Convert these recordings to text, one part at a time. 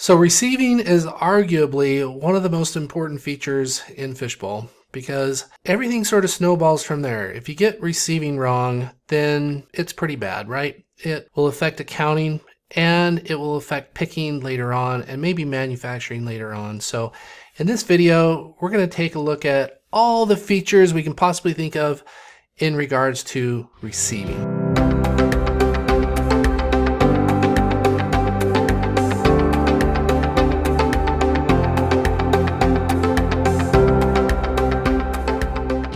So receiving is arguably one of the most important features in Fishbowl because everything sort of snowballs from there. If you get receiving wrong, then it's pretty bad, right? It will affect accounting and it will affect picking later on and maybe manufacturing later on. So in this video, we're going to take a look at all the features we can possibly think of in regards to receiving.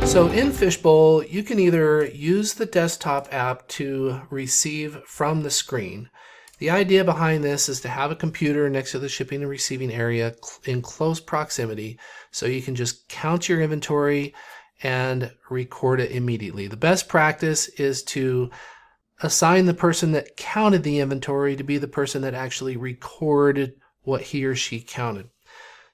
So in Fishbowl, you can either use the desktop app to receive from the screen. The idea behind this is to have a computer next to the shipping and receiving area in close proximity so you can just count your inventory and record it immediately. The best practice is to assign the person that counted the inventory to be the person that actually recorded what he or she counted.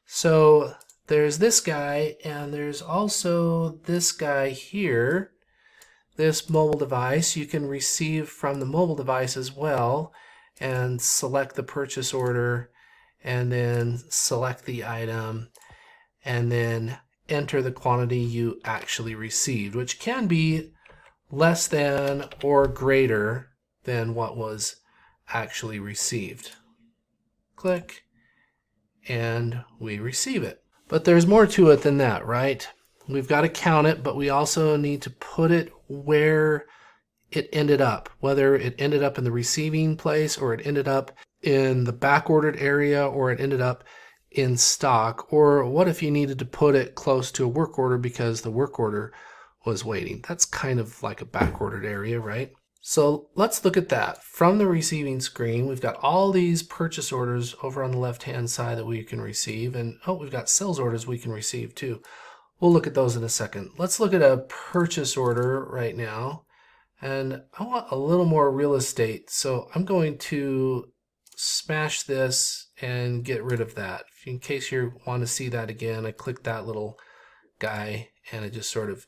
So there's this guy, and there's also this guy here, this mobile device. You can receive from the mobile device as well and select the purchase order and then select the item and then enter the quantity you actually received, which can be less than or greater than what was actually received. Click, and we receive it. But there's more to it than that, right? We've got to count it, but we also need to put it where it ended up, whether it ended up in the receiving place or it ended up in the back-ordered area or it ended up in stock. Or what if you needed to put it close to a work order because the work order was waiting? That's kind of like a back-ordered area, right? So let's look at that. From the receiving screen, we've got all these purchase orders over on the left-hand side that we can receive. And oh, we've got sales orders we can receive too. We'll look at those in a second. Let's look at a purchase order right now. And I want a little more real estate. So I'm going to smash this and get rid of that. In case you want to see that again, I click that little guy and it just sort of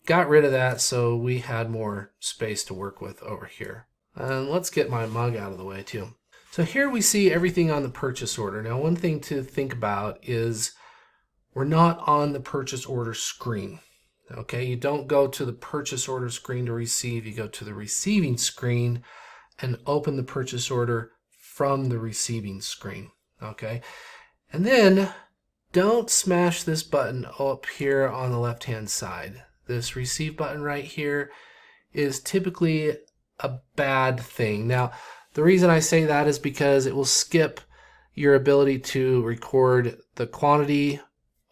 got rid of that, so we had more space to work with over here. And let's get my mug out of the way too. So here we see everything on the purchase order. Now, one thing to think about is we're not on the purchase order screen. Okay, you don't go to the purchase order screen to receive. You go to the receiving screen and open the purchase order from the receiving screen. Okay, and then don't smash this button up here on the left-hand side. This receive button right here is typically a bad thing. Now, the reason I say that is because it will skip your ability to record the quantity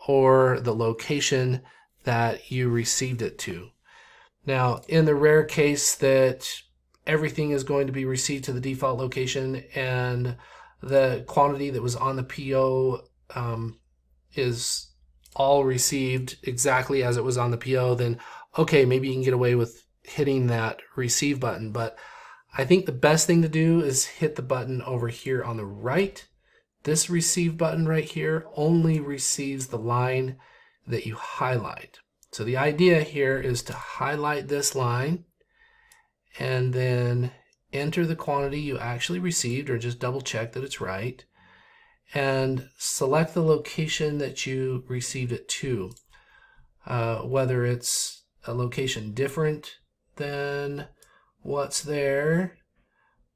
or the location that you received it to. Now, in the rare case that everything is going to be received to the default location and the quantity that was on the PO is all received exactly as it was on the PO, then okay, maybe you can get away with hitting that receive button. But I think the best thing to do is hit the button over here on the right. This receive button right here only receives the line that you highlight. So the idea here is to highlight this line and then enter the quantity you actually received, or just double check that it's right, and select the location that you received it to, whether it's a location different than what's there,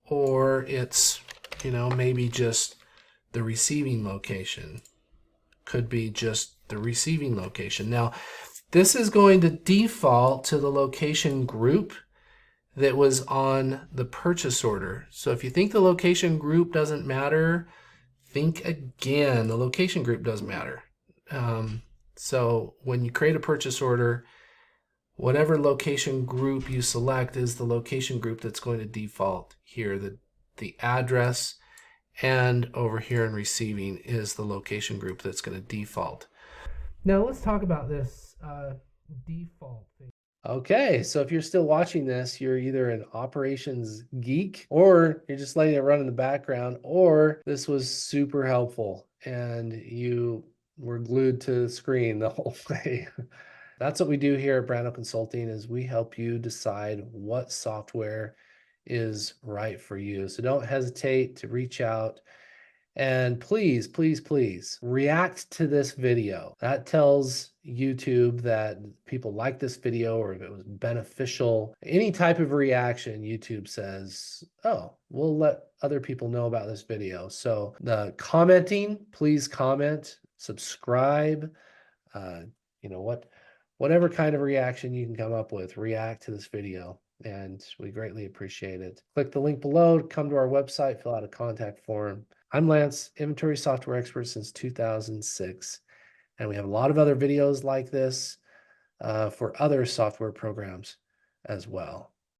or it's, maybe just the receiving location. Could be just the receiving location. Now, this is going to default to the location group that was on the purchase order. So if you think the location group doesn't matter, think again. The location group does matter. So when you create a purchase order, whatever location group you select is the location group that's going to default here. The address, and over here in receiving is the location group that's going to default. Now let's talk about this default thing. Okay, so if you're still watching this, you're either an operations geek or you're just letting it run in the background, or this was super helpful and you were glued to the screen the whole way. That's what we do here at Brando Consulting, is we help you decide what software is right for you. So don't hesitate to reach out And please, please, please react to this video. That tells YouTube that people like this video or if it was beneficial. Any type of reaction, YouTube says, oh, we'll let other people know about this video. So the commenting, please comment, subscribe, you know, whatever kind of reaction you can come up with, react to this video. And we greatly appreciate it. Click the link below, come to our website, fill out a contact form. I'm Lance, inventory software expert since 2006. And we have a lot of other videos like this for other software programs as well.